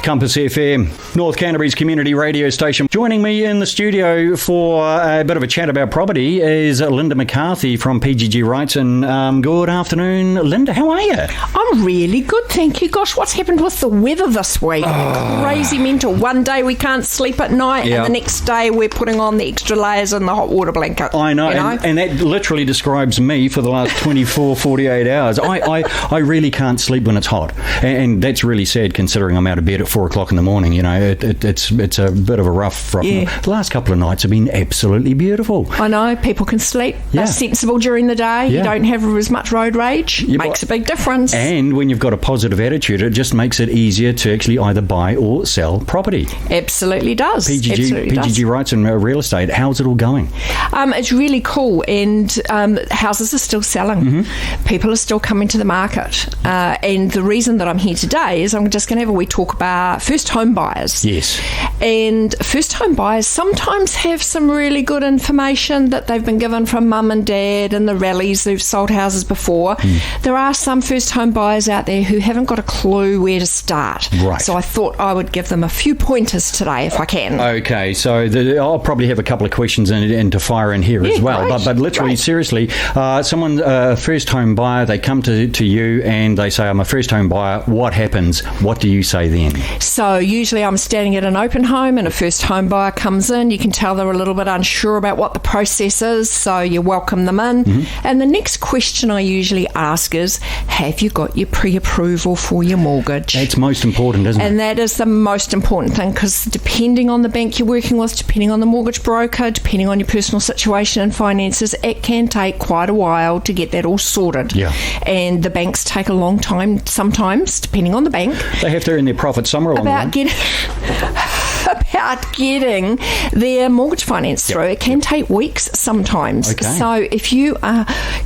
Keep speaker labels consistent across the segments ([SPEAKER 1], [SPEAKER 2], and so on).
[SPEAKER 1] Compass FM, North Canterbury's community radio station. Joining me in the studio for a bit of a chat about property is Linda McCarthy from PGG Wrightsons. Good afternoon, Linda. How are you?
[SPEAKER 2] I'm really good, thank you. Gosh, what's happened with the weather this week? Crazy mental. One day we can't sleep at night, and the next day we're putting on the extra layers in the hot water blanket.
[SPEAKER 1] I know, and that literally describes me for the last 24, 48 hours. I really can't sleep when it's hot, and that's really sad considering I'm out of bed at 4 o'clock in the morning. You know, it's a bit of a rough. The last couple of nights have been absolutely beautiful.
[SPEAKER 2] I know, people can sleep. They're sensible during the day. You don't have as much road rage. Makes a big difference.
[SPEAKER 1] And when you've got a positive attitude, it just makes it easier to actually either buy or sell property.
[SPEAKER 2] Absolutely does.
[SPEAKER 1] PGG Wrightsons Real Estate, how's it all going?
[SPEAKER 2] It's really cool, and houses are still selling.
[SPEAKER 1] Mm-hmm.
[SPEAKER 2] People are still coming to the market. And the reason that I'm here today is I'm just going to have a wee talk about first home buyers.
[SPEAKER 1] Yes.
[SPEAKER 2] And first home buyers sometimes have some really good information that they've been given from mum and dad and the rallies who've sold houses before. There are some first home buyers out there who haven't got a clue where to start.
[SPEAKER 1] Right.
[SPEAKER 2] So I thought I would give them a few pointers today if I can.
[SPEAKER 1] Okay, so I'll probably have a couple of questions and to fire in here as well.
[SPEAKER 2] Great,
[SPEAKER 1] but literally, seriously, someone, a first home buyer, they come to you and they say, I'm a first home buyer. What happens? What do you say then?
[SPEAKER 2] So usually I'm standing at an open home and a first home buyer comes in. You can tell they're a little bit unsure about what the process is, so you welcome them in. Mm-hmm. And the next question I usually ask is, have you got your pre-approval for your mortgage?
[SPEAKER 1] That's most important, isn't it?
[SPEAKER 2] And that is the most important thing, because depending on the bank you're working with, depending on the mortgage broker, depending on your personal situation and finances, it can take quite a while to get that all sorted.
[SPEAKER 1] Yeah.
[SPEAKER 2] And the banks take a long time sometimes, depending on the bank.
[SPEAKER 1] They have to earn their profit somewhere along the line.
[SPEAKER 2] About getting their mortgage finance through. It can take weeks sometimes.
[SPEAKER 1] Okay.
[SPEAKER 2] So if you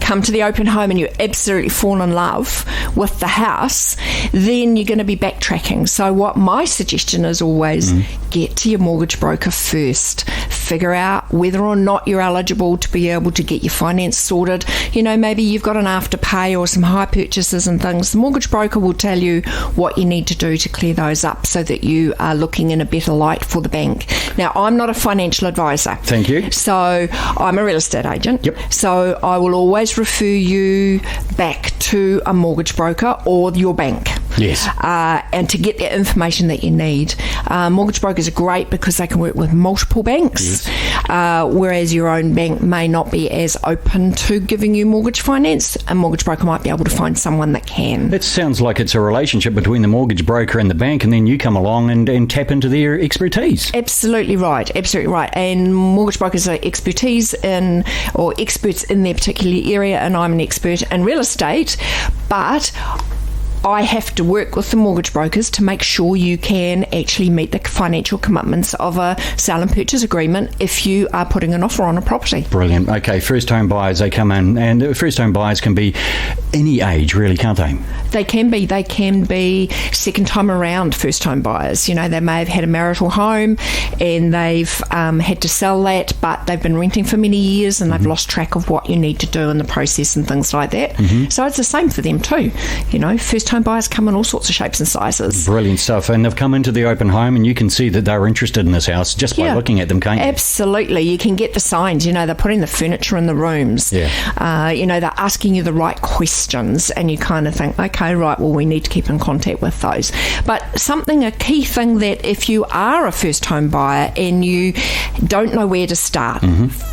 [SPEAKER 2] come to the open home and you absolutely fall in love with the house, then you're going to be backtracking. So what my suggestion is always, get to your mortgage broker first. Figure out whether or not you're eligible to be able to get your finance sorted. You know, maybe you've got an afterpay or some high purchases and things. The mortgage broker will tell you what you need to do to clear those up so that you are looking in a better light for the bank. Now, I'm not a financial advisor.
[SPEAKER 1] Thank you.
[SPEAKER 2] So I'm a real estate agent.
[SPEAKER 1] Yep.
[SPEAKER 2] So I will always refer you back to a mortgage broker or your bank.
[SPEAKER 1] Yes.
[SPEAKER 2] And to get the information that you need. Mortgage brokers are great because they can work with multiple banks, whereas your own bank may not be as open to giving you mortgage finance. A mortgage broker might be able to find someone that can.
[SPEAKER 1] It sounds like it's a relationship between the mortgage broker and the bank, and then you come along and tap into their expertise.
[SPEAKER 2] Absolutely right. Absolutely right. And mortgage brokers are experts in their particular area, and I'm an expert in real estate, but I have to work with the mortgage brokers to make sure you can actually meet the financial commitments of a sale and purchase agreement if you are putting an offer on a property.
[SPEAKER 1] Brilliant. Okay, first home buyers, they come in, and first home buyers can be any age, really, can't they?
[SPEAKER 2] They can be second time around first home buyers. You know, they may have had a marital home and they've had to sell that, but they've been renting for many years and they've lost track of what you need to do in the process and things like that. So it's the same for them too. You know, first home buyers come in all sorts of shapes and sizes.
[SPEAKER 1] Brilliant stuff. And they've come into the open home and you can see that they're interested in this house just by looking at them, can't you?
[SPEAKER 2] Absolutely. You can get the signs. You know, they're putting the furniture in the rooms.
[SPEAKER 1] Yeah.
[SPEAKER 2] You know, they're asking you the right questions and you kind of think, okay, right, well, we need to keep in contact with those. But a key thing that if you are a first home buyer and you don't know where to start,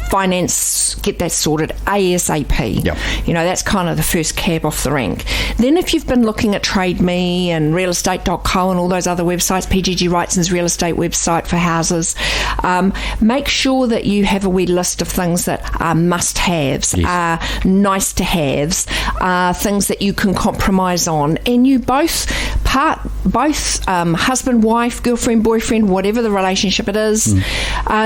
[SPEAKER 2] finance, get that sorted ASAP.
[SPEAKER 1] Yep.
[SPEAKER 2] You know, that's kind of the first cab off the rank. Then if you've been looking at Trade Me and realestate.co and all those other websites, PGG Wrightsons real estate website for houses, make sure that you have a wee list of things that are must-haves, are nice-to-haves, things that you can compromise on, and you both husband, wife, girlfriend, boyfriend, whatever the relationship it is,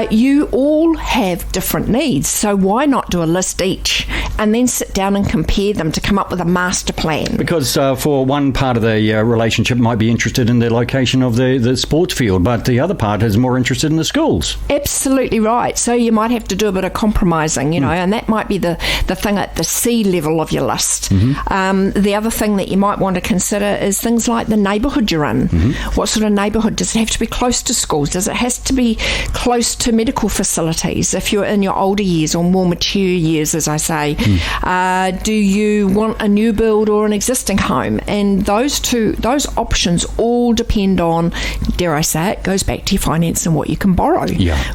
[SPEAKER 2] you all have different needs. So why not do a list each and then sit down and compare them to come up with a master plan?
[SPEAKER 1] Because for one part of the relationship might be interested in the location of the sports field, but the other part is more interested in the schools.
[SPEAKER 2] Absolutely right. So you might have to do a bit of compromising, you know, and that might be the thing at the C level of your list. The other thing that you might want to consider is things like the neighbourhood you're in. What sort of neighbourhood? Does it have to be close to schools? Does it have to be close to medical facilities if you're in your older years or more mature years, as I say? Do you want a new build or an existing home? And those options all depend on, dare I say it, goes back to your finance and what you can borrow,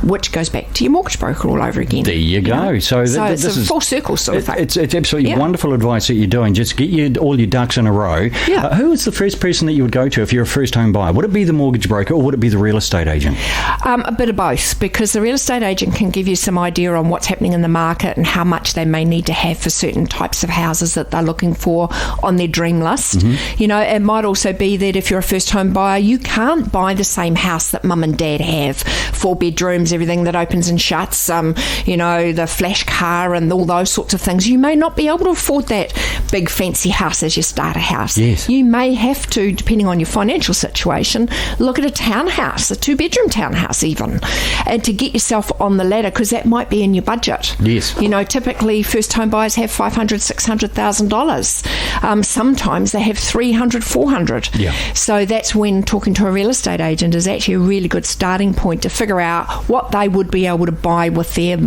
[SPEAKER 2] which goes back to your mortgage broker all over again.
[SPEAKER 1] There you go. So
[SPEAKER 2] it's
[SPEAKER 1] this
[SPEAKER 2] a
[SPEAKER 1] is
[SPEAKER 2] full circle sort of thing.
[SPEAKER 1] It's absolutely wonderful advice that you're doing. Just get all your ducks in a row. Who is the first person that you would go to if you're a first home buyer? Would it be the mortgage broker or would it be the real estate agent?
[SPEAKER 2] A bit of both, because the real estate agent can give you some idea on what's happening in the market and how much they may need to have for certain types of houses that they're looking for on their dream list. It might also be that if you're a first home buyer, you can't buy the same house that mum and dad have, 4 bedrooms, everything that opens and shuts, the flash car and all those sorts of things. You may not be able to afford that big fancy house as your starter house.
[SPEAKER 1] Yes.
[SPEAKER 2] You may have to, depending on your financial situation, look at a townhouse, a 2-bedroom townhouse even, and to get yourself on the ladder, because that might be in your budget.
[SPEAKER 1] Yes.
[SPEAKER 2] Typically first home buyers have $500,000, $600,000. Sometimes they have $300,000, $400,000.
[SPEAKER 1] Yeah.
[SPEAKER 2] So that's when talking to a real estate agent is actually a really good starting point to figure out what they would be able to buy with their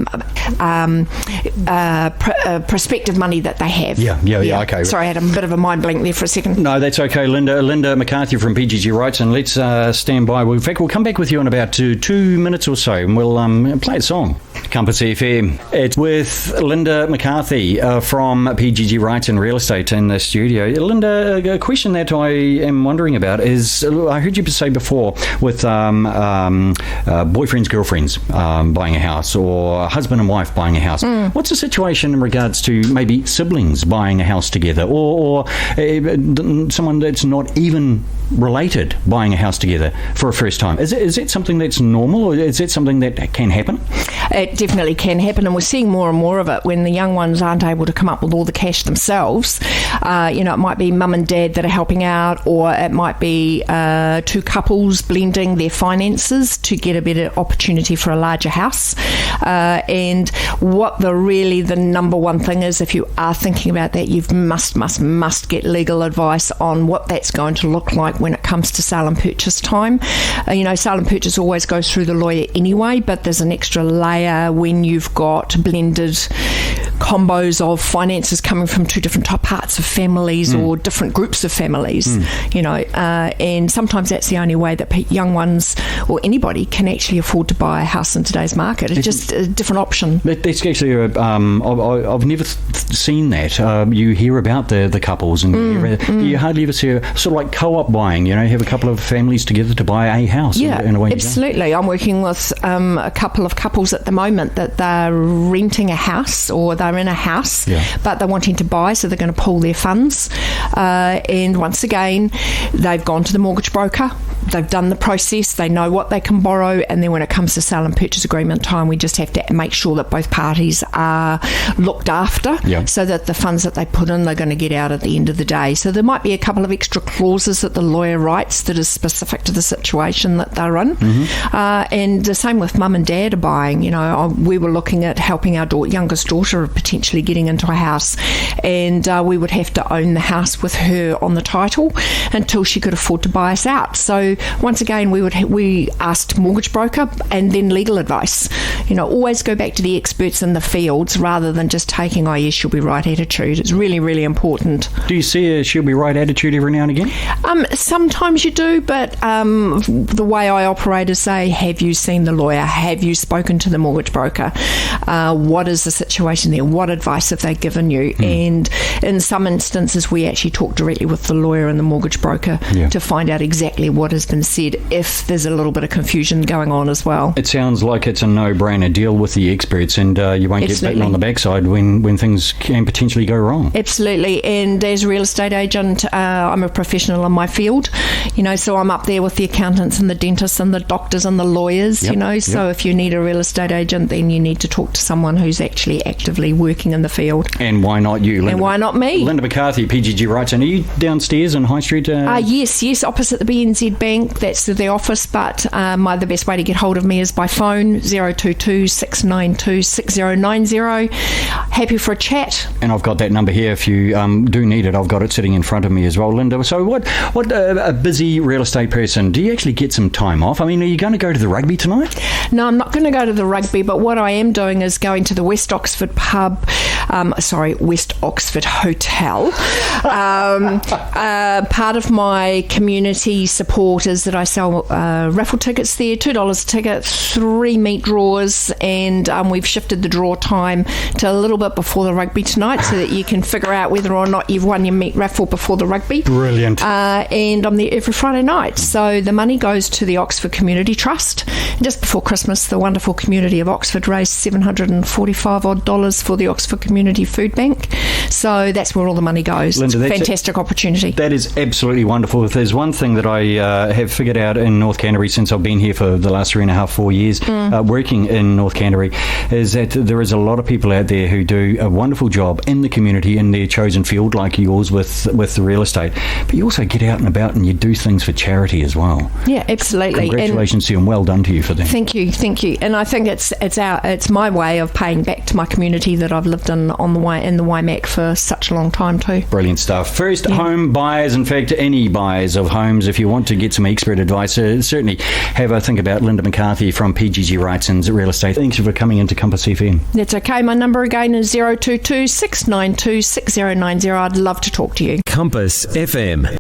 [SPEAKER 2] prospective money that they have.
[SPEAKER 1] Yeah, okay.
[SPEAKER 2] Sorry, I had a bit of a mind blank there for a second.
[SPEAKER 1] No, that's okay, Linda McCarthy from PGG Wrightsons. Let's stand by. In fact, we'll come back with you in about 2 minutes or so, and we'll play a song. Compass FM. It's with Linda McCarthy from PGG Wrightson Real Estate in the studio. Linda, a question that I am wondering about is, I heard you say before with boyfriends, girlfriends buying a house, or husband and wife buying a house. What's the situation in regards to maybe siblings buying a house together, or someone that's not even related buying a house together for a first time? Is it something that's normal, or is it something that can happen?
[SPEAKER 2] It definitely can happen, and we're seeing more and more of it when the young ones aren't able to come up with all the cash themselves. It might be mum and dad that are helping out, or it might be 2 couples blending their finances to get a better opportunity for a larger house. And what the number one thing is, if you are thinking about that, you must get legal advice on what that's going to look like when it comes to sale and purchase time. Sale and purchase always goes through the lawyer anyway, but there's an extra layer when you've got blended combos of finances coming from 2 different parts of families or different groups of families, and sometimes that's the only way that young ones or anybody can actually afford to buy a house in today's market. It's just a different option.
[SPEAKER 1] That's actually, I've never seen that. You hear about the couples, and you hardly ever see sort of like co-op buying, have a couple of families together to buy a house.
[SPEAKER 2] Yeah,
[SPEAKER 1] in a way.
[SPEAKER 2] absolutely. I'm working with a couple of couples at the moment that they're renting a house, or they're in a house, but they're wanting to buy, so they're going to pool their funds. And once again, they've gone to the mortgage broker. They've done the process. They know what they can borrow, and then when it comes to sale and purchase agreement time, we just have to make sure that both parties are looked after, so that the funds that they put in, they're going to get out at the end of the day. So there might be a couple of extra clauses that the lawyer writes that is specific to the situation that they're in. And the same with mum and dad are buying. We were looking at helping our youngest daughter potentially getting into a house, and we would have to own the house with her on the title until she could afford to buy us out. So once again, we asked mortgage broker and then legal advice. Always go back to the experts in the fields rather than just taking, yes, she'll be right attitude. It's really, really important.
[SPEAKER 1] Do you see a she'll be right attitude every now and again?
[SPEAKER 2] Sometimes you do, but the way I operate is say, have you seen the lawyer? Have you spoken to the mortgage broker? What is the situation there? What advice have they given you? And in some instances, we actually talk directly with the lawyer and the mortgage broker to find out exactly what has been said, if there's a little bit of confusion going on as well.
[SPEAKER 1] It sounds like it's a no-brainer. Deal with the experts, and you won't get beaten on the backside when things can potentially go wrong. Absolutely.
[SPEAKER 2] And as a real estate agent, I'm a professional in my field, so I'm up there with the accountants and the dentists and the doctors and the lawyers, so if you need a real estate agent, then you need to talk to someone who's actually actively working in the field.
[SPEAKER 1] And why not you, Linda?
[SPEAKER 2] And why not me?
[SPEAKER 1] Linda McCarthy, PGG Wrightson. Are you downstairs in High Street?
[SPEAKER 2] Yes, opposite the BNZ Bank. That's the office, but the best way to get hold of me is by phone, 022 022-692-6090. Happy for a chat.
[SPEAKER 1] And I've got that number here if you do need it. I've got it sitting in front of me as well, Linda. So what a busy real estate person, do you actually get some time off? I mean, are you going to go to the rugby tonight?
[SPEAKER 2] No, I'm not going to go to the rugby, but what I am doing is going to the West Oxford West Oxford Hotel. Part of my community support is that I sell raffle tickets there, $2 a ticket, 3 meat draws, and we've shifted the draw time to a little bit before the rugby tonight so that you can figure out whether or not you've won your meat raffle before the rugby.
[SPEAKER 1] Brilliant.
[SPEAKER 2] And I'm there every Friday night. So the money goes to the Oxford Community Trust. And just before Christmas, the wonderful community of Oxford raised $745 odd for the Oxford Community Food Bank. So that's where all the money goes. Linda, it's a fantastic opportunity.
[SPEAKER 1] That is absolutely wonderful. If there's one thing that I have figured out in North Canterbury since I've been here for the last 3.5-4 years working in North Canterbury, is that there is a lot of people out there who do a wonderful job in the community, in their chosen field, like yours with the real estate. But you also get out and about and you do things for charity as well.
[SPEAKER 2] Yeah, absolutely.
[SPEAKER 1] Congratulations to you and well done to you for that.
[SPEAKER 2] Thank you. And I think it's my way of paying back to my community that I've lived in the Waimak for such a long time too.
[SPEAKER 1] Brilliant stuff. First home buyers, in fact, any buyers of homes, if you want to get some expert advice, certainly have a think about Linda McCarthy from PGG Wrightsons Real Estate. Thanks for coming into Compass FM.
[SPEAKER 2] That's okay. My number again is 022-692-6090. I'd love to talk to you.
[SPEAKER 3] Compass FM.